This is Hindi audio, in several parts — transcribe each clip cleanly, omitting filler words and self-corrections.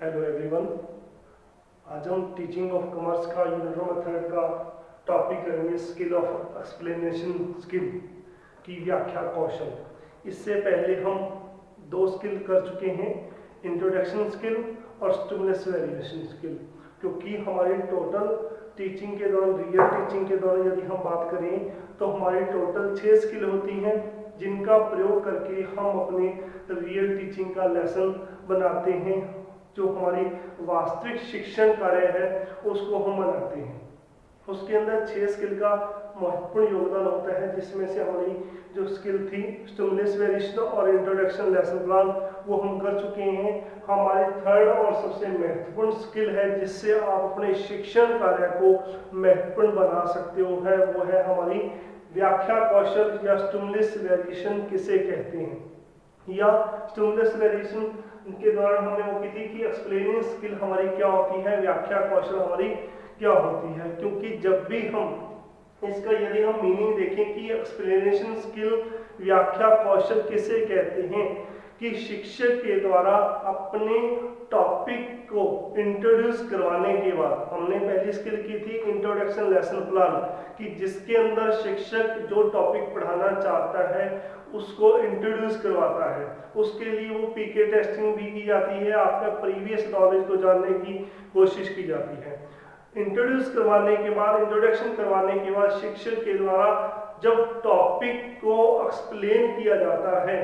Hello everyone. आज हम टीचिंग ऑफ कॉमर्स का यूनिरो मेथड का टॉपिक करेंगे, स्किल ऑफ एक्सप्लेनेशन स्किल की व्याख्या कौशल। इससे पहले हम दो स्किल कर चुके हैं, इंट्रोडक्शन स्किल और स्टिमुलस वेरिएशन स्किल। क्योंकि हमारी टोटल टीचिंग के दौरान, रियल टीचिंग के दौरान यदि हम बात करें तो हमारी टोटल 6 स्किल होती हैं, जिनका प्रयोग करके हम अपने रियल टीचिंग का लेसन बनाते हैं। जो हमारी वास्तविक शिक्षण कार्य है उसको हम बनाते हैं। उसके अंदर 6 स्किल का महत्वपूर्ण योगदान होता है, जिसमें से हमारी जो स्किल थी स्टिमुलस वेरिएशन और इंट्रोडक्शन लेसन प्लान, वो हम कर चुके हैं। हमारी थर्ड और सबसे महत्वपूर्ण स्किल है जिससे आप अपने शिक्षण कार्य को महत्वपूर्ण बना सकते हो है, वो है हमारी व्याख्या कौशल या स्टिमुलस वेरिएशन किसे कहते हैं। या स्टिमुलस वेरिएशन के दौरान हमने वो की थी कि एक्सप्लेनिंग स्किल हमारी क्या होती है, व्याख्या कौशल हमारी क्या होती है। क्योंकि जब भी हम इसका यदि हम मीनिंग देखें कि एक्सप्लेनेशन स्किल व्याख्या कौशल किसे कहते हैं, कि शिक्षक के द्वारा अपने टॉपिक को इंट्रोड्यूस करवाने के बाद, हमने पहली स्किल की थी इंट्रोडक्शन लेसन प्लान, कि जिसके अंदर शिक्षक जो टॉपिक पढ़ाना चाहता है उसको इंट्रोड्यूस करवाता है। उसके लिए वो पीके टेस्टिंग भी की जाती है, आपका प्रीवियस नॉलेज को जानने की कोशिश की जाती है। इंट्रोड्यूस करवाने के बाद, इंट्रोडक्शन करवाने के बाद शिक्षक के द्वारा जब टॉपिक को एक्सप्लेन किया जाता है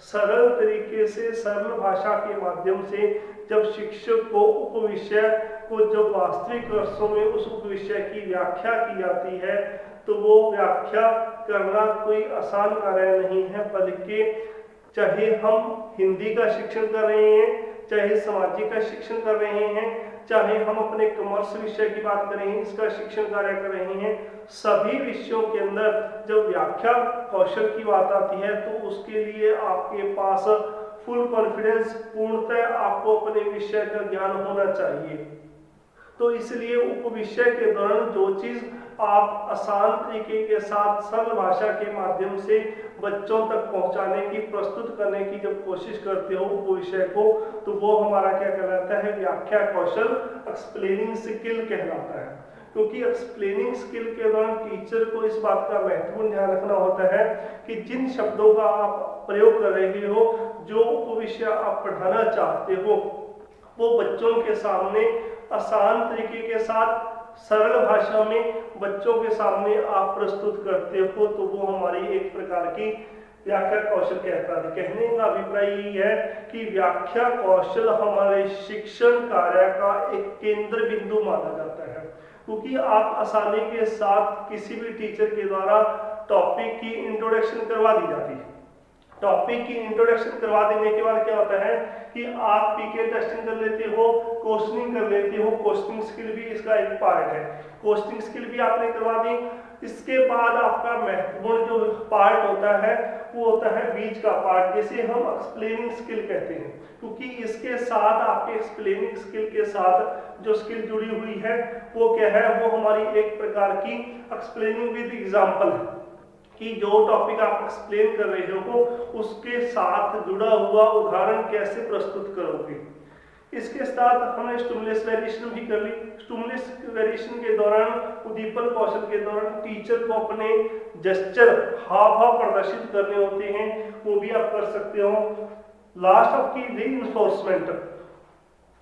सरल तरीके से, सरल भाषा के माध्यम से, जब शिक्षक को उपविषय को जब वास्तविक अर्थों में उस उपविषय की व्याख्या की जाती है, तो वो व्याख्या करना कोई आसान कार्य नहीं है। बल्कि चाहे हम हिंदी का शिक्षण कर रहे हैं, चाहे सामाजिक का शिक्षण कर रहे हैं, चाहे हम अपने कॉमर्स विषय की बात कर रहे हैं, इसका शिक्षण कार्य कर रहे हैं, सभी विषयों के अंदर जब व्याख्या कौशल की बात आती है तो उसके लिए आपके पास फुल कॉन्फिडेंस, पूर्णतः आपको अपने विषय का ज्ञान होना चाहिए। तो इसलिए उपविषय के दौरान जो चीज आप आसान तरीके के साथ सरल भाषा के माध्यम से बच्चों तक पहुंचाने की, प्रस्तुत करने की जब कोशिश करते हो उपविषय को, तो वो हमारा क्या कहलाता है, व्याख्या कौशल, एक्सप्लेनिंग स्किल कहलाता है। क्योंकि एक्सप्लेनिंग स्किल के दौरान टीचर को इस बात का महत्वपूर्ण ध्यान रखना होता है कि जिन शब्दों का आप प्रयोग कर रहे हो, जो उपविषय आप पढ़ाना चाहते हो, वो बच्चों के सामने आसान तरीके के साथ सरल भाषा में बच्चों के सामने आप प्रस्तुत करते हो, तो वो हमारी एक प्रकार की व्याख्या कौशल कहता है। कहने का अभिप्राय यही है कि व्याख्या कौशल हमारे शिक्षण कार्य का एक केंद्र बिंदु माना जाता है। क्योंकि आप आसानी के साथ किसी भी टीचर के द्वारा टॉपिक की इंट्रोडक्शन करवा दी जाती है। टॉपिक की इंट्रोडक्शन करवा देने के बाद क्या होता है कि आप पीके टेस्टिंग कर लेते हो, क्वेश्चनिंग कर लेते हो, क्वेश्चनिंग स्किल भी इसका एक पार्ट है। क्वेश्चनिंग स्किल भी आपने करवा दी। इसके बाद आपका महत्वपूर्ण जो पार्ट होता है वो होता है बीच का पार्ट, जिसे हम एक्सप्लेनिंग स्किल कहते हैं। क्योंकि इसके साथ, आपके एक्सप्लेनिंग स्किल के साथ जो स्किल जुड़ी हुई है वो क्या है, वो हमारी एक प्रकार की एक्सप्लेनिंग विद एग्जांपल है, कि जो टॉपिक आप एक्सप्लेन कर रहे हो उसके साथ जुड़ा हुआ उदाहरण कैसे प्रस्तुत करोगे। इसके साथ हमने स्टिमुलस वेरिएशन भी कर ली। स्टिमुलस वेरिएशन के दौरान, उद्दीपन कौशल के दौरान टीचर को अपने जेस्चर, हाव भाव प्रदर्शित करने होते हैं, वो भी आप कर सकते हो। लास्ट आपकी रीइंफोर्समेंट,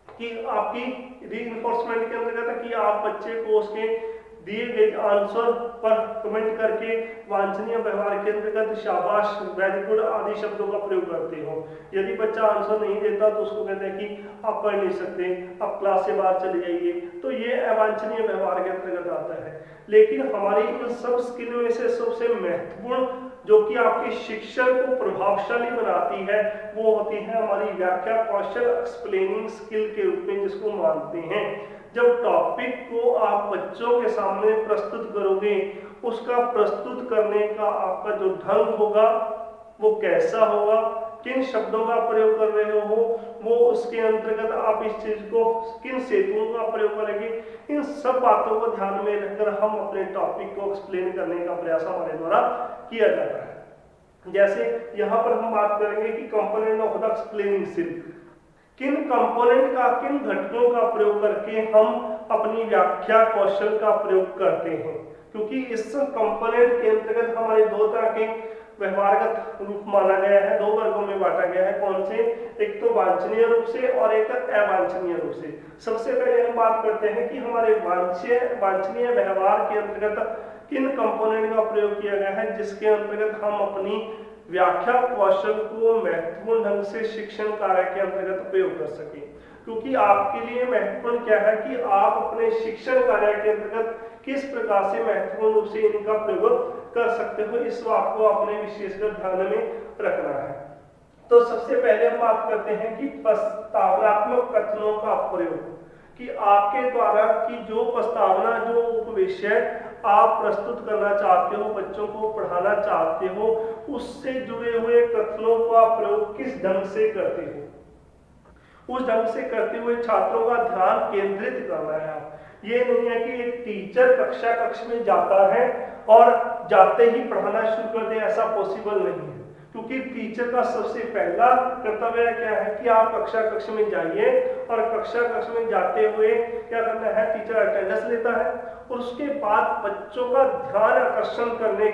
कि आपकी रीइंफोर्समेंट के अंतर्गत है कि आप बच्चे को उसके दिए गए आंसर पर कमेंट करके वांछनीय व्यवहार के अंतर्गत शाबाश, वेरी गुड आदि शब्दों का प्रयोग करते हो। यदि बच्चा आंसर नहीं देता तो उसको कहते हैं कि आप पढ़ नहीं सकते, आप क्लास से बाहर चले जाइए। तो ये अवांछनीय व्यवहार के अंतर्गत आता है। लेकिन हमारी इन सब स्किल में से सबसे महत्वपूर्ण, जो कि आपकी शिक्षण को प्रभावशाली बनाती है, वो होती है हमारी व्याख्या कौशल, एक्सप्लेनिंग स्किल के रूप में जिसको मानते हैं। जब टॉपिक को आप बच्चों के सामने प्रस्तुत करोगे, उसका प्रस्तुत करने का आपका जो ढंग होगा वो कैसा होगा, किन शब्दों का प्रयोग कर रहे हो, वो उसके अंतर्गत आप इस चीज को, किन सेतुओं का प्रयोग करेंगे, इन सब बातों को ध्यान में रखकर हम अपने टॉपिक को एक्सप्लेन करने का प्रयास हमारे द्वारा किया जाता है। जैसे यहाँ पर हम बात करेंगे कि component of the explaining skill, किन कंपोनेंट का, किन घटकों का प्रयोग करके हम अपनी व्याख्या कौशल का प्रयोग करते हैं, क्योंकि इस कंपोनेंट के अंतर्गत हमारे दो तरह के व्यवहारगत रूप माना गया है, दो वर्गों में बांटा गया है। कौन से? एक तो वांछनीय रूप से और एक अवांछनीय रूप से। सबसे पहले हम बात करते हैं कि हमारे वांछनीय व्यवहार के अंतर्गत किन कंपोनेंट का प्रयोग किया गया है, जिसके अंतर्गत हम अपनी व्याख्या कौशल को महत्वपूर्ण ढंग से शिक्षण कार्य के अंतर्गत प्रयोग कर सके। क्योंकि आपके लिए महत्वपूर्ण क्या है कि आप अपने शिक्षण कार्य के अंतर्गत किस प्रकार से महत्वपूर्ण रूप से इनका प्रयोग कर सकते हो, इस बात को अपने विशेषकर ध्यान में रखना है। तो सबसे पहले हम बात करते हैं कि प्रस्तावनात्मक कथनों का प्रयोग, कि आपके द्वारा की जो प्रस्तावना, जो उपविषय आप प्रस्तुत करना चाहते हो, बच्चों को पढ़ाना चाहते हो, उससे जुड़े हुए कथनों का प्रयोग किस ढंग से करते हो, उस ढंग से करते हुए छात्रों का ध्यान केंद्रित करना है। ये नहीं है कि एक टीचर कक्ष में जाता है और जाते ही पढ़ाना शुरू कर दे, ऐसा पॉसिबल नहीं है। क्योंकि टीचर का सबसे पहला कर्तव्य क्या है कि आप कक्ष में जाइए, और कक्ष में जाते हुए क्या करना है, टीचर अटेंडेंस लेता है, और उसके बाद बच्चों का ध्यान आकर्षित करने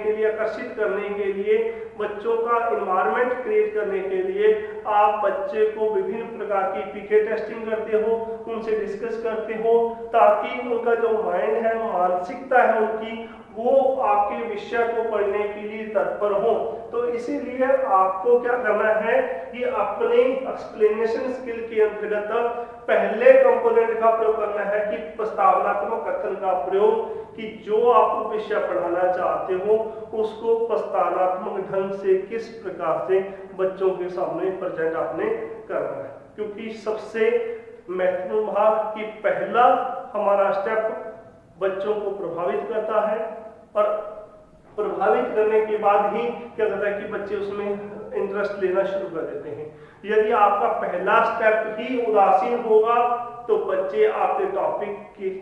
के लिए, बच्चों का इन्वायरमेंट क्रिएट करने के लिए आप बच्चे को विभिन्न प्रकार की पीके टेस्टिंग करते हो, उनसे डिस्कस करते हो, ताकि उनका जो माइंड है, मानसिकता है उनकी, वो आपके विषय को पढ़ने के लिए तत्पर हो। तो इसीलिए आपको क्या करना है कि अपने एक्सप्लेनेशन स्किल के अंतर्गत पहले कंपोनेंट का प्रयोग करना है कि प्रस्तावनात्मक कथन का प्रयोग, कि जो आप विषय पढ़ाना चाहते हो उसको प्रस्तावनात्मक ढंग से किस प्रकार से बच्चों के सामने प्रेजेंट आपने करना है। क्योंकि सबसे महत्वपूर्ण भाग कि पहला हमारा स्टेप बच्चों को प्रभावित करता है, और प्रभावित करने के बाद ही क्या करता है कि बच्चे उसमें इंटरेस्ट लेना शुरू कर देते हैं। यदि आपका पहला स्टेप ही उदासीन होगा तो बच्चे आपके टॉपिक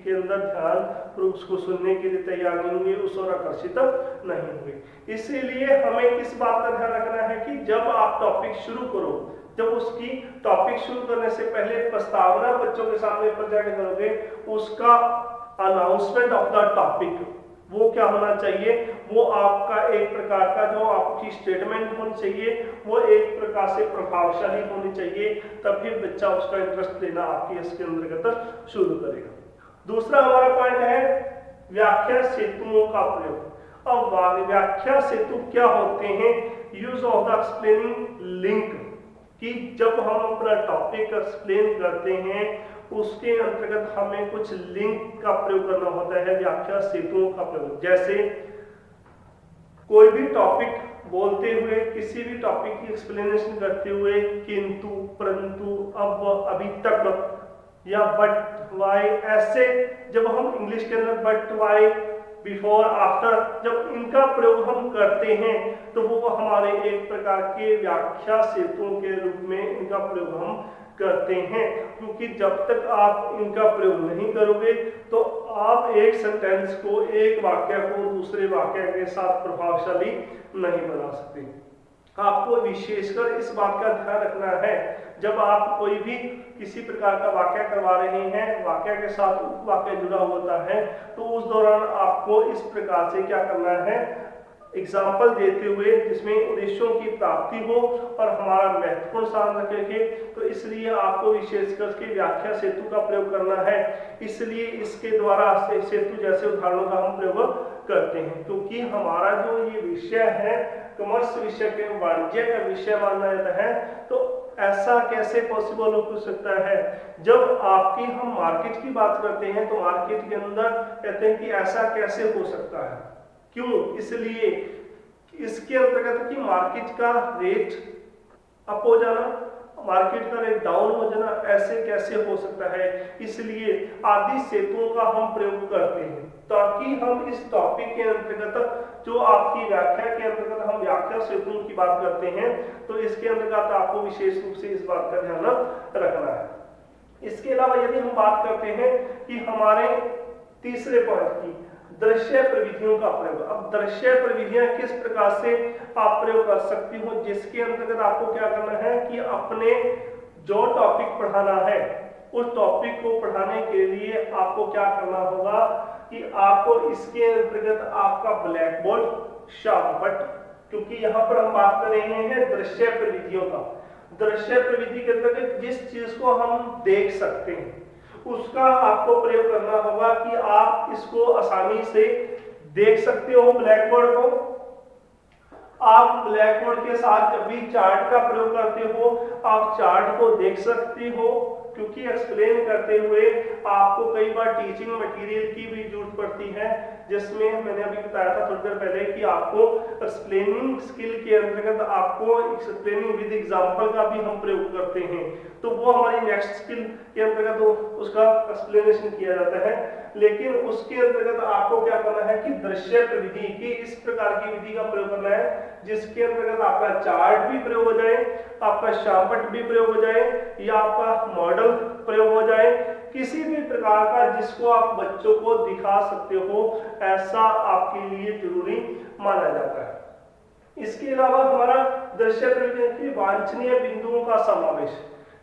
के अंदर ध्यान और उसको सुनने के लिए तैयार नहीं होंगे, उस ओर आकर्षित नहीं होंगे। इसीलिए हमें किस बात का ध्यान रखना है कि जब आप टॉपिक शुरू करो, जब उसकी टॉपिक शुरू करने से पहले प्रस्तावना बच्चों के सामने प्रेजेंट करोगे, उसका अनाउंसमेंट ऑफ द टॉपिक वो क्या होना चाहिए, वो आपका एक प्रकार का जो आपकी स्टेटमेंट होनी चाहिए, वो एक प्रकार से प्रभावशाली होनी चाहिए, तब फिर बच्चा उसका इंटरेस्ट लेना आपके इसके अंतर्गत शुरू करेगा। दूसरा हमारा पॉइंट है व्याख्या सेतुओं का प्रयोग। अब व्याख्या सेतु क्या होते हैं? Use of the explaining link, कि जब हम अपना टॉपिक एक्सप्लेन करते हैं उसके अंतर्गत हमें कुछ लिंक का प्रयोग करना होता है, व्याख्या सेतुओं का प्रयोग। जैसे कोई भी टॉपिक बोलते हुए, किसी भी टॉपिक की एक्सप्लेनेशन करते हुए किंतु, परंतु, अब, अभी तक या बट, वाई, ऐसे जब हम इंग्लिश के अंदर बट, वाई, बिफोर, आफ्टर, जब इनका प्रयोग हम करते हैं तो वो हमारे एक प्रकार के व्याख्या सेतुओं के रूप में इनका प्रयोग हम करते हैं। क्योंकि जब तक आप इनका प्रयोग नहीं करोगे तो आप एक सेंटेंस को, एक वाक्य को दूसरे वाक्य के साथ प्रभावशाली नहीं बना सकते। आपको विशेषकर इस बात का ध्यान रखना है, जब आप कोई भी किसी प्रकार का वाक्य करवा रहे हैं, वाक्य के साथ उपवाक्य जुड़ा होता है, तो उस दौरान आपको इस प्रकार से क्या करना है, एग्जाम्पल देते हुए जिसमें उद्देश्यों की प्राप्ति हो और हमारा महत्वपूर्ण स्थान रखेंगे। तो इसलिए आपको विशेषकर के व्याख्या सेतु का प्रयोग करना है। इसलिए इसके द्वारा सेतु जैसे उदाहरणों का हम प्रयोग करते हैं, क्योंकि हमारा जो ये विषय है कॉमर्स विषय के वाणिज्य का विषय माना जाता है, तो ऐसा कैसे पॉसिबल हो सकता है? जब आपकी हम मार्केट की बात करते हैं तो मार्केट के अंदर कहते हैं कि ऐसा कैसे हो सकता है, क्यों? इसलिए इसके अंतर्गत कि मार्केट का रेट अप हो जाना, मार्केट का रेट डाउन हो जाना, ऐसे कैसे हो सकता है? इसलिए आदि सेतुओं का हम प्रयोग करते हैं ताकि हम इस टॉपिक के अंतर्गत, जो आपकी व्याख्या के अंतर्गत हम व्याख्या सेतुओं की बात करते हैं, तो इसके अंतर्गत आपको विशेष रूप से इस बात का ध्यान रखना है। इसके अलावा यदि हम बात करते हैं कि हमारे तीसरे पॉइंट की दृश्य प्रविधियों का प्रयोग। अब दृश्य प्रविधियां किस प्रकार से आप प्रयोग कर सकती हो, जिसके अंतर्गत आपको क्या करना है कि अपने जो टॉपिक पढ़ाना है उस टॉपिक को पढ़ाने के लिए आपको क्या करना होगा कि आपको इसके अंतर्गत आपका ब्लैक बोर्ड शार्प, बट क्योंकि यहाँ पर हम बात कर रहे हैं दृश्य प्रविधियों का, दृश्य प्रविधि के अंतर्गत जिस चीज को हम देख सकते हैं उसका आपको प्रयोग करना होगा कि आप इसको आसानी से देख सकते हो ब्लैक बोर्ड को। आप ब्लैक बोर्ड के साथ जब भी चार्ट का प्रयोग करते हो आप चार्ट को देख सकते हो, क्योंकि एक्सप्लेन करते हुए आपको कई बार टीचिंग मटेरियल की भी जरूरत पड़ती है, जिसमें मैंने अभी बताया था थोड़ी देर पहले कि आपको एक्सप्लेनिंग स्किल के अंतर्गत आपको एक्सप्लेनिंग विद एग्जांपल का भी हम प्रयोग करते हैं, तो वो हमारी नेक्स्ट स्किल के अंतर्गत उसका एक्सप्लेनेशन किया जाता है। लेकिन उसके अंतर्गत आपको क्या करना है कि दृश्य प्रविधि की इस प्रकार की विधि का प्रयोग करना है जिसके अंतर्गत आपका चार्ट भी प्रयोग हो जाए, आपका शार्पट भी प्रयोग हो जाए, या आपका मॉडल प्रयोग हो जाए, किसी भी प्रकार का जिसको आप बच्चों को दिखा सकते हो, ऐसा आपके लिए जरूरी माना जाता है। इसके अलावा हमारा दृश्य प्रविधि की वांछनीय बिंदुओं का समावेश,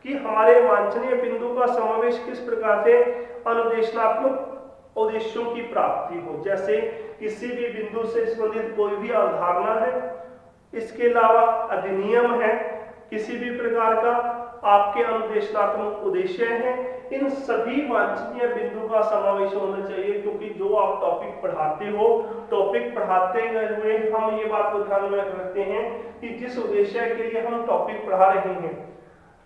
कि हमारे वांछनीय बिंदु का समावेश किस प्रकार से अनुदेशनात्मक उद्देश्यों की प्राप्ति हो, जैसे किसी भी बिंदु से संबंधित कोई भी अवधारणा है, इसके अलावा अधिनियम है, किसी भी प्रकार का आपके अनुदेशनात्मक उद्देश्य है, इन सभी वांछनीय बिंदु का समावेश होना चाहिए। क्योंकि जो आप टॉपिक पढ़ाते हो, टॉपिक पढ़ाते हुए हम ये बात को ध्यान में रखते हैं कि जिस उद्देश्य के लिए हम टॉपिक पढ़ा रहे हैं,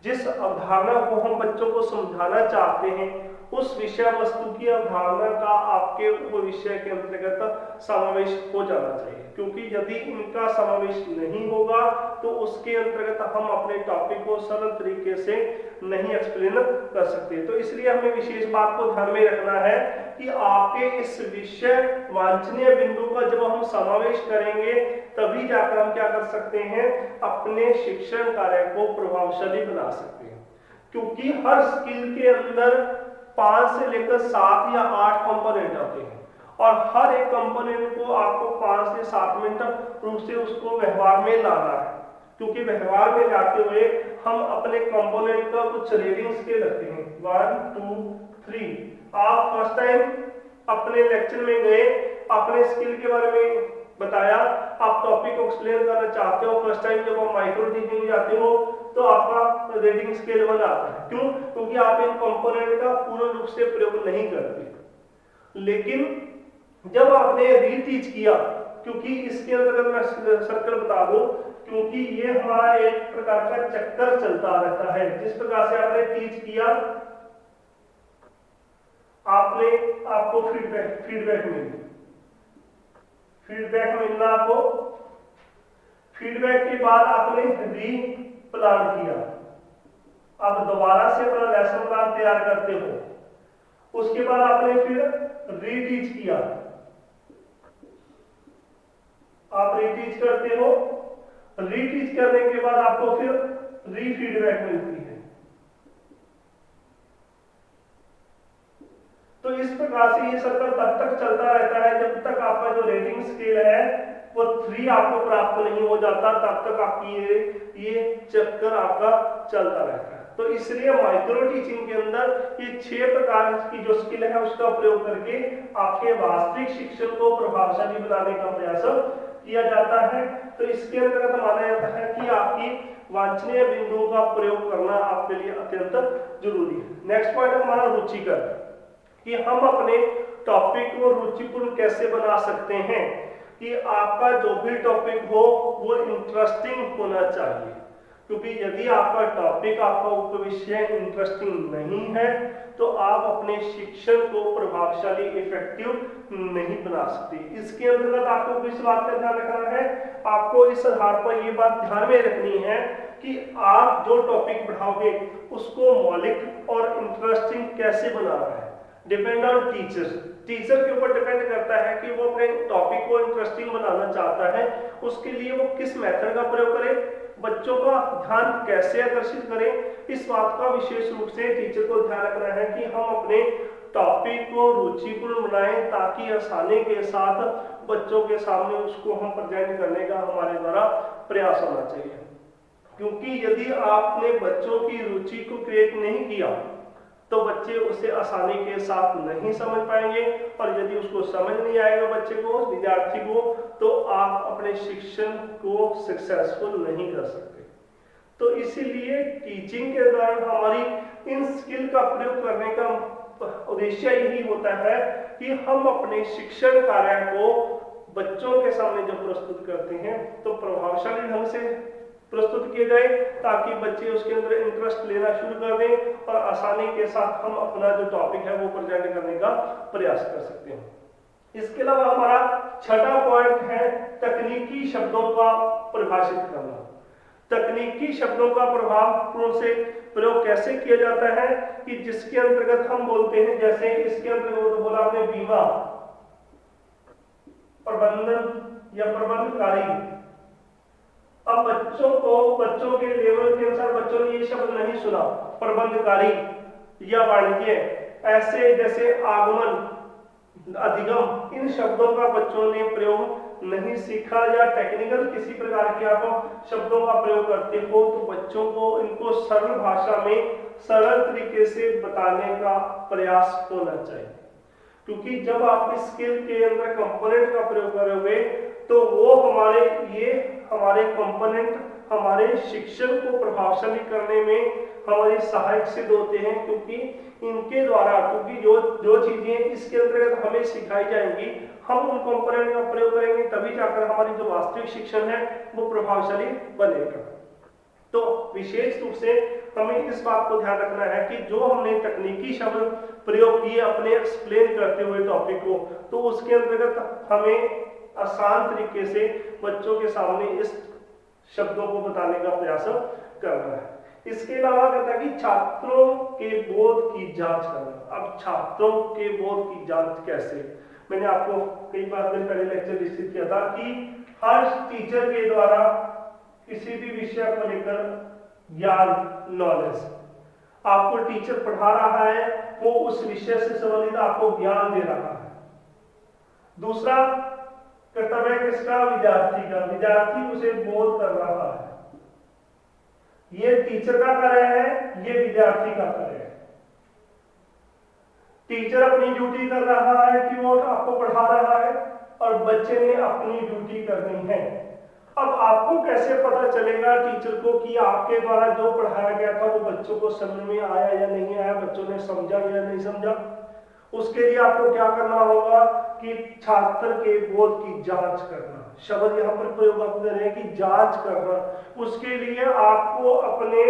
जिस अवधारणा को हम बच्चों को समझाना चाहते हैं, उस विषय वस्तु की अवधारणा का आपके विषय के अंतर्गत समावेश हो जाना चाहिए। क्योंकि यदि इनका समावेश नहीं होगा तो उसके अंतर्गत हम अपने टॉपिक को सरल तरीके से नहीं एक्सप्लेन कर सकते। तो इसलिए हमें विशेष बात को ध्यान में रखना है कि आपके इस विषय वांछनीय बिंदु का जब हम समावेश करेंगे तभी जाकर हम क्या कर सकते हैं, अपने शिक्षण कार्य को प्रभावशाली बना सकते हैं। क्योंकि हर स्किल के अंदर 5 से लेकर 7 या 8 कंपोनेंट आते हैं और हर एक कंपोनेंट को आपको 5 से 7 मिनट रूप से उसको व्यवहार में लाना है। क्योंकि व्यवहार में लाते हुए हम अपने कंपोनेंट का कुछ रेटिंग स्केल रखते हैं 1 2 3। आप फर्स्ट टाइम अपने लेक्चर में गए, अपने स्किल के बारे में बताया, आप टॉपिक को एक्सप्लेन करना चाहते हो, फर्स्ट टाइम जब आप माइक्रो टीचिंग जाते हो तो आपका रेटिंग स्केल 1 आता है। क्यों? क्योंकि आप इन कंपोनेंट का पूर्ण रूप से प्रयोग नहीं करते। लेकिन जब आपने रीटीच किया, क्योंकि इसके अंतर्गत मैं सर्कल बता दूं, क्योंकि ये हमारा एक प्रकार का चक्कर चलता रहता है। जिस प्रकार से आपने टीच किया, आपको फीडबैक मिलना, आपको फीडबैक के बाद आपने री प्लान किया, आप दोबारा से अपना लेसन प्लान तैयार करते हो, उसके बाद आपने फिर रीटीच किया, आप रीटीच करते हो, रीटीच करने के बाद आपको फिर री फीडबैक मिलती है। तो इस प्रकार से ये सर्कल तब तक चलता रहता है जब तक आपका जो रेटिंग स्केल है वो 3 आपको प्राप्त नहीं हो जाता, तब तक आपकी ये चक्कर आपका चलता रहता है। तो इसलिए माइक्रो टीचिंग के अंदर ये 6 प्रकार की जो स्किल है उसका प्रयोग करके आपके वास्तविक शिक्षण को प्रभावशाली बनाने का प्रयास किया जाता है। तो इसके अंतर्गत माना जाता है कि आपकी वांछनीय बिंदुओं का प्रयोग करना आपके लिए अत्यंत जरूरी है। नेक्स्ट पॉइंट हमारा रुचिकर, कि हम अपने टॉपिक को रुचिपूर्ण कैसे बना सकते हैं, कि आपका जो भी टॉपिक हो वो इंटरेस्टिंग होना चाहिए। क्योंकि यदि आपका टॉपिक, आपका उपविषय इंटरेस्टिंग नहीं है तो आप अपने शिक्षण को प्रभावशाली इफेक्टिव नहीं बना सकते। इसके अंतर्गत आपको किस बात का ध्यान रखना है, आपको इस आधार पर ये बात ध्यान में रखनी है कि आप जो टॉपिक पढ़ाओगे उसको मौलिक और इंटरेस्टिंग कैसे बना रहा है। डिपेंड ऑन टीचर के ऊपर डिपेंड करता है कि वो अपने टॉपिक को इंटरेस्टिंग बनाना चाहता है, उसके लिए वो किस मेथड का प्रयोग करे, बच्चों का ध्यान कैसे आकर्षित करें। इस बात का विशेष रूप से टीचर को ध्यान रखना है कि हम अपने टॉपिक को रुचिपूर्ण बनाएं, ताकि आसानी के साथ बच्चों के सामने उसको हम प्रेजेंट करने का हमारे द्वारा प्रयास होना चाहिए। क्योंकि यदि आपने बच्चों की रुचि को क्रिएट नहीं किया तो बच्चे उसे आसानी के साथ नहीं समझ पाएंगे, और यदि उसको समझ नहीं आएगा बच्चे को, विद्यार्थी को, तो आप अपने शिक्षण को सक्सेसफुल नहीं कर सकते। तो इसीलिए टीचिंग के दौरान हमारी इन स्किल का प्रयोग करने का उद्देश्य यही होता है कि हम अपने शिक्षण कार्य को बच्चों के सामने जब प्रस्तुत करते हैं तो प्रभावशाली ढंग से प्रस्तुत किए जाए, ताकि बच्चे उसके अंदर इंटरेस्ट लेना शुरू कर दें और आसानी के साथ हम अपना जो टॉपिक है वो प्रेजेंट करने का प्रयास कर सकते हैं। इसके अलावा हमारा छठा पॉइंट है तकनीकी शब्दों का परिभाषित करना। तकनीकी शब्दों का प्रभावपूर्ण से प्रयोग कैसे किया जाता है कि जिसके अंतर्गत हम बोलते हैं, जैसे इसके अंतर्गत बोला हमने बीमा, प्रबंधन या प्रबंधकारी। अब बच्चों के लेवल के अनुसार बच्चों ने ये शब्द नहीं सुना, प्रबंधकारी या वाणिज्य, ऐसे जैसे आगमन, अधिगम, इन शब्दों का बच्चों ने प्रयोग नहीं सीखा, या टेक्निकल किसी प्रकार के आप शब्दों का प्रयोग करते हो तो बच्चों को इनको सरल भाषा में सरल तरीके से बताने का प्रयास होना चाहिए। क्योंकि जब आप इस स्किल के अंदर कंपोनेंट का प्रयोग करोगे तो वो हमारे कंपोनेंट हमारे शिक्षण को प्रभावशाली करने में हमारी सहायक सिद्ध होते हैं, क्योंकि इनके द्वारा, क्योंकि जो चीजें इसके अंतर्गत हमें सिखाई जाएंगी, हम उन कंपोनेंट का प्रयोग करेंगे, तभी जाकर हमारी जो वास्तविक शिक्षण है वो प्रभावशाली बनेगा। तो विशेष रूप से हमें इस बात को ध्यान रखना है कि जो हमने तकनीकी शब्द प्रयोग किए अपने एक्सप्लेन करते हुए टॉपिक को, तो उसके अंतर्गत हमें आसान तरीके से बच्चों के सामने इस शब्दों को बताने का प्रयास करना है। इसके अलावा कहता है कि छात्रों के बोध की जांच करना। अब छात्रों के बोध की जांच कैसे, मैंने आपको कई बार दिन पहले लेक्चर निश्चित किया था कि हर टीचर के द्वारा किसी भी विषय को लेकर ज्ञान, नॉलेज, आपको टीचर पढ़ा रहा है, वो उस विषय से संबंधित आपको ज्ञान दे रहा है। दूसरा कर्तव्य किसका, विद्यार्थी का, विद्यार्थी उसे बोध कर रहा है। ये टीचर का कार्य है, ये विद्यार्थी का कार्य है। टीचर अपनी ड्यूटी कर रहा है कि वो आपको पढ़ा रहा है, और बच्चे ने अपनी ड्यूटी करनी है। अब आपको कैसे पता चलेगा टीचर को कि आपके द्वारा जो पढ़ाया गया था वो बच्चों को समझ में आया या नहीं आया, बच्चों ने समझा या नहीं समझा? उसके लिए आपको क्या करना होगा कि छात्र के बोध की जांच करना। शब्द यहाँ पर प्रयोग आप कर रहे हैं कि जांच करना। उसके लिए आपको अपने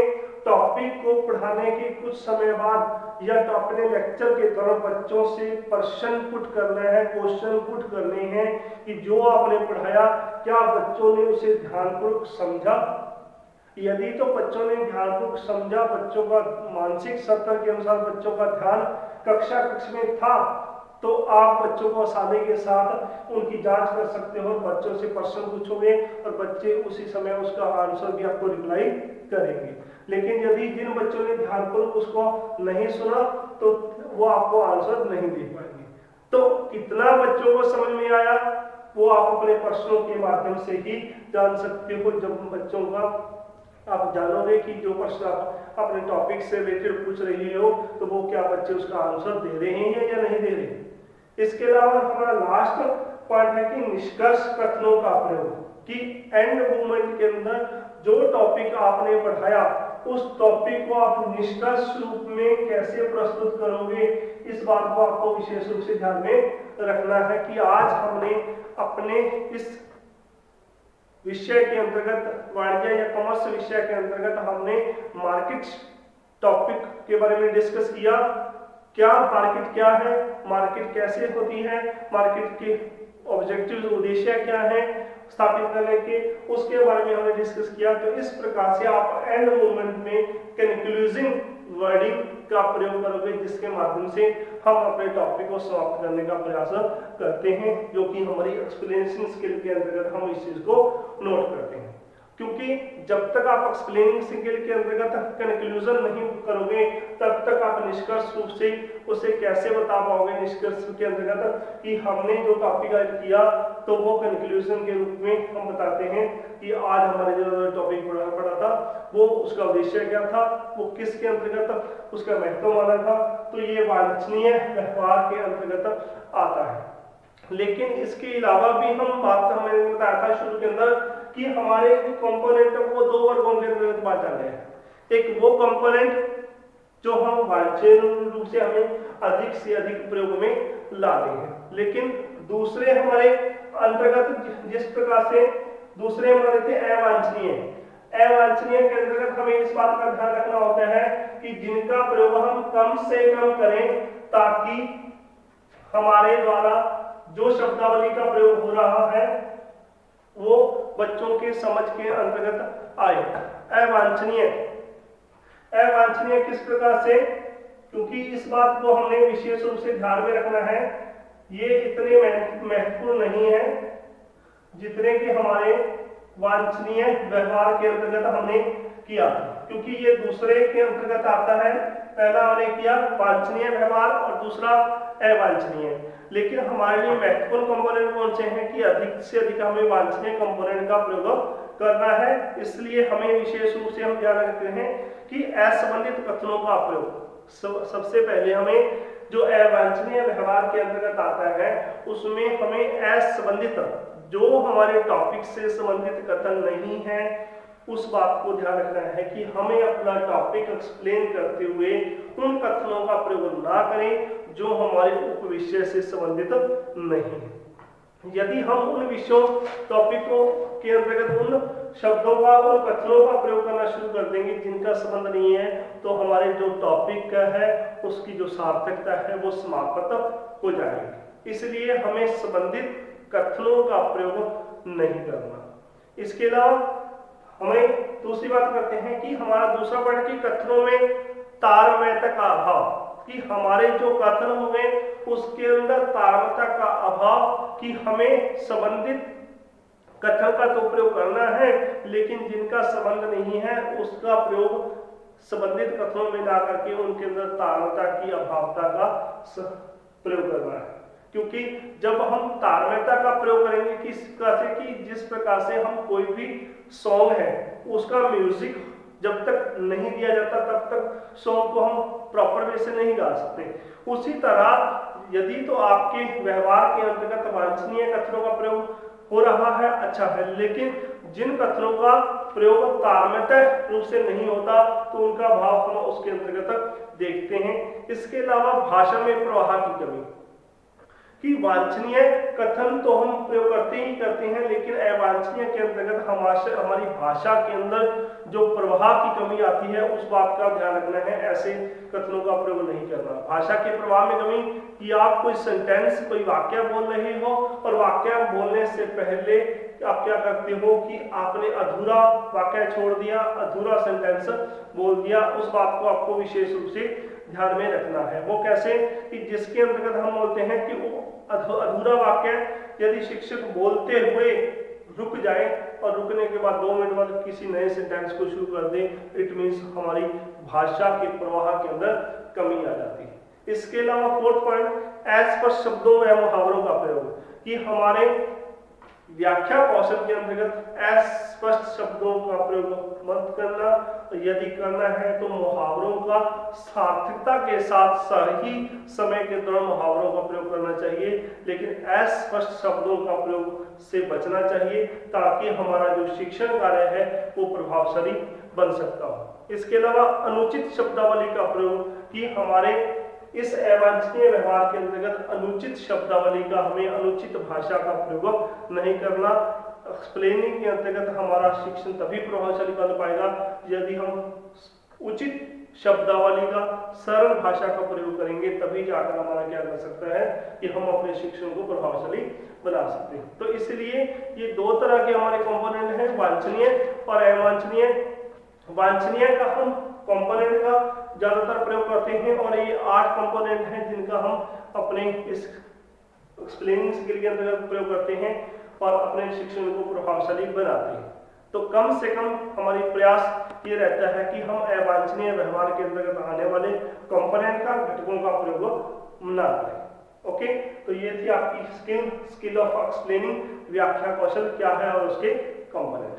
टॉपिक को पढ़ाने के कुछ समय बाद या तो अपने लेक्चर के दौरान बच्चों से प्रश्न पुट करना है, क्वेश्चन पुट करने हैं कि जो आपने पढ़ाया क्या बच्चों ने उसे ध्यानपूर्वक समझा। यदि तो बच्चों ने ध्यानपूर्वक समझा, बच्चों का मानसिक स्तर के अनुसार बच्चों का ध्यान कक्ष में था, तो आप बच्चों को आसानी के साथ उनकी जांच कर सकते हो, बच्चों से प्रश्न पूछोगे और बच्चे उसी समय उसका आंसर भी आपको रिप्लाई करेंगे। लेकिन यदि जिन बच्चों ने ध्यानपूर्वक उसको नहीं सुना तो वो आपको आंसर नहीं दे पाएंगे। तो कितना बच्चों को समझ में आया वो आप अपने प्रश्नों के माध्यम से ही जान सकते हो। जब बच्चों का आप जानोगे कि जो प्रश्न आप अपने टॉपिक से रिलेटेड पूछ रही हो तो वो क्या बच्चे उसका आंसर दे रहे हैं या नहीं दे रहे। इसके अलावा हमारा लास्ट पॉइंट है कि निष्कर्ष कथनों का प्रयोग, कि एंड मूवमेंट के अंदर जो टॉपिक आपने पढ़ाया उस टॉपिक को आप निष्कर्ष रूप में कैसे प्रस्तुत करोगे, इस बात को आपको विशेष रूप से ध्यान में रखना है। कि आज हमने अपने इस विषय के अंतर्गत, वाणिज्य या कॉमर्स विषय के अंतर्गत हमने मार्केट टॉपिक के बारे में डिस्कस किया। क्या मार्केट क्या है, मार्केट कैसे होती है, मार्केट के ऑब्जेक्टिव्स, उद्देश्य क्या है स्थापित करने के, उसके बारे में हमने डिस्कस किया। तो इस प्रकार से आप एंड मोमेंट में कंक्लूजिंग वर्डिंग का प्रयोग करोगे, जिसके माध्यम से हम अपने टॉपिक को समाप्त करने का प्रयास करते हैं, जो कि हमारी एक्सप्लेनेशन स्किल के अंतर्गत हम इस चीज को नोट करते हैं। क्योंकि जब तक आप एक्सप्लेनिंग स्किल के अंतर्गत कंक्लूजन नहीं करोगे तब तक आप निष्कर्ष रूप से उसे कैसे बता पाओगे निष्कर्ष के अंतर्गत कि हमने जो टॉपिक आज किया, तो वो कंक्लूजन के रूप में हम बताते हैं कि आज हमारे जो टॉपिक पढ़ा था वो उसका उद्देश्य क्या था, वो किसके अंतर्गत उसका महत्व माना था, तो ये वांछनीय व्यवहार के अंतर्गत आता है। लेकिन इसके अलावा भी हम बात हमने बताया था शुरू के अंदर कि हमारे कंपोनेंट को दो वर्गों के अंतर्गत बांटा गया है। एक वो कंपोनेंट जो हम वांछनीय रूप से हमें अधिक से अधिक प्रयोग में लाते हैं, लेकिन दूसरे हमारे अंतर्गत जिस प्रकार से दूसरे हमारे थे अवांछनीय। अवांछनीय के अंतर्गत हमें इस बात का ध्यान रखना होता है कि जिनका प्रयोग हम कम से कम करें ताकि हमारे द्वारा जो शब्दावली का प्रयोग हो रहा है वो बच्चों के समझ के अंतर्गत आए। अवांछनीय किस प्रकार से, क्योंकि इस बात को हमने विशेष रूप से ध्यान में रखना है, ये इतने महत्वपूर्ण नहीं है जितने कि हमारे वांछनीय व्यवहार के अंतर्गत हमने किया, क्योंकि ये दूसरे के अंतर्गत आता है। पहला हमने किया वांछनीय व्यवहार और दूसरा अवांछनीय। लेकिन हमारे लिए महत्वपूर्ण कंपोनेंट कौन से हैं कि अधिक से अधिक हमें वांछनीय कंपोनेंट का प्रयोग करना है। इसलिए हमें विशेष रूप से हम ध्यान रखते हैं कि असंबंधित कथनों का प्रयोग सबसे पहले हमें जो अवांछनीय व्यवहार के अंतर्गत आता है उसमें हमें असंबंधित जो हमारे टॉपिक से संबंधित कथन नहीं है उस बात को ध्यान रखना है कि हमें अपना टॉपिक एक्सप्लेन करते हुए उन कथनों का प्रयोग ना करें जो हमारे उप विषय से संबंधित नहीं है। यदि हम उन विषयों टॉपिकों के अंतर्गत उन शब्दों का और कथनों का प्रयोग करना शुरू कर देंगे जिनका संबंध नहीं है, तो हमारे जो टॉपिक का है उसकी जो सार्थकता है वो समाप्त हो जाएगी। इसलिए हमें संबंधित कथनों का प्रयोग नहीं करना। इसके अलावा हमें दूसरी बात करते हैं कि हमारा दूसरा पॉइंट कि कथनों में तारतम्य का अभाव, कि हमारे जो कथन होंगे उसके अंदर तारतम्य का अभाव, कि हमें संबंधित कथन का तो प्रयोग करना है लेकिन जिनका संबंध नहीं है उसका प्रयोग संबंधित कथनों में ला करके उनके अंदर तारतम्य की अभावता का प्रयोग करना है। क्योंकि जब हम तारतम्यता का प्रयोग करेंगे किस प्रकार से, कि जिस प्रकार से हम कोई भी सॉन्ग है उसका म्यूजिक जब तक नहीं दिया जाता तब तक सॉन्ग को हम प्रॉपर वे से नहीं गा सकते। उसी तरह यदि तो आपके व्यवहार के अंतर्गत वांछनीय कथनों का प्रयोग हो रहा है अच्छा है, लेकिन जिन कथनों का प्रयोग तारतम्य रूप से नहीं होता तो उनका भाव हम उसके अंतर्गत देखते हैं। इसके अलावा भाषा में प्रवाह की कमी, कि वांछनीय कथन तो हम प्रयोग करते ही करते हैं लेकिन अवांछनीय के अंतर्गत हमारी भाषा के अंदर जो प्रवाह की कमी आती है उस बात का ध्यान रखना है। ऐसे कथनों का प्रयोग नहीं करना। भाषा के प्रवाह में कमी, कि आप कोई सेंटेंस कोई वाक्य बोल रहे हो और वाक्य बोलने से पहले आप क्या करते हो कि आपने अधूरा वाक्य छोड़ दिया, अधूरा सेंटेंस बोल दिया। उस बात को आपको विशेष रूप से ध्यान में रखना है। वो कैसे, कि जिसके अंतर्गत हम बोलते हैं कि वो अधूरा वाक्य यदि शिक्षक बोलते हुए रुक जाए और रुकने के बाद 2 मिनट बाद किसी नए सेंटेंस को शुरू कर दे, इट मीन्स हमारी भाषा के प्रवाह के अंदर कमी आ जाती है। इसके अलावा 4th पॉइंट, अस्पष्ट शब्दों व मुहावरों का प्रयोग, कि हमारे व्याख्या कौशल के अंतर्गत अस्पष्ट शब्दों का प्रयोग मत करना, यदि करना है तो मुहावरों का सार्थकता के साथ सही समय के दौरान मुहावरों का प्रयोग करना चाहिए, लेकिन अस्पष्ट शब्दों का प्रयोग से बचना चाहिए ताकि हमारा जो शिक्षण कार्य है वो प्रभावशाली बन सकता हो। इसके अलावा अनुचित शब्दावली का प्रयोग, कि हमारे इस अवांछनीय व्यवहार के अंतर्गत अनुचित शब्दावली का, हमें अनुचित भाषा का प्रयोग नहीं करना। एक्सप्लेनिंग के अंतर्गत हमारा शिक्षण तभी प्रभावशाली बन पाएगा यदि हम उचित शब्दावली का सरल भाषा का प्रयोग करेंगे, तभी जाकर हमारा क्या कर सकता है कि हम अपने शिक्षण को प्रभावशाली बना सकते हैं। तो इसलिए ये 2 तरह के हमारे कंपोनेंट हैं, वांछनीय और अवांछनीय। वांछनीय का हम कंपोनेंट का ज्यादातर प्रयोग करते हैं और ये 8 कंपोनेंट हैं जिनका हम अपने इस एक्सप्लेनिंग स्किल के अंतर्गत प्रयोग करते हैं और अपने शिक्षण को प्रभावशाली बनाते हैं। तो कम से कम हमारी प्रयास ये रहता है कि हम अवांछनीय व्यवहार के अंतर्गत आने वाले कंपोनेंट का घटकों का प्रयोग ना करें। ओके, तो ये थी आपकी स्किल ऑफ एक्सप्लेनिंग, व्याख्या कौशल क्या है और उसके कंपोनेंट।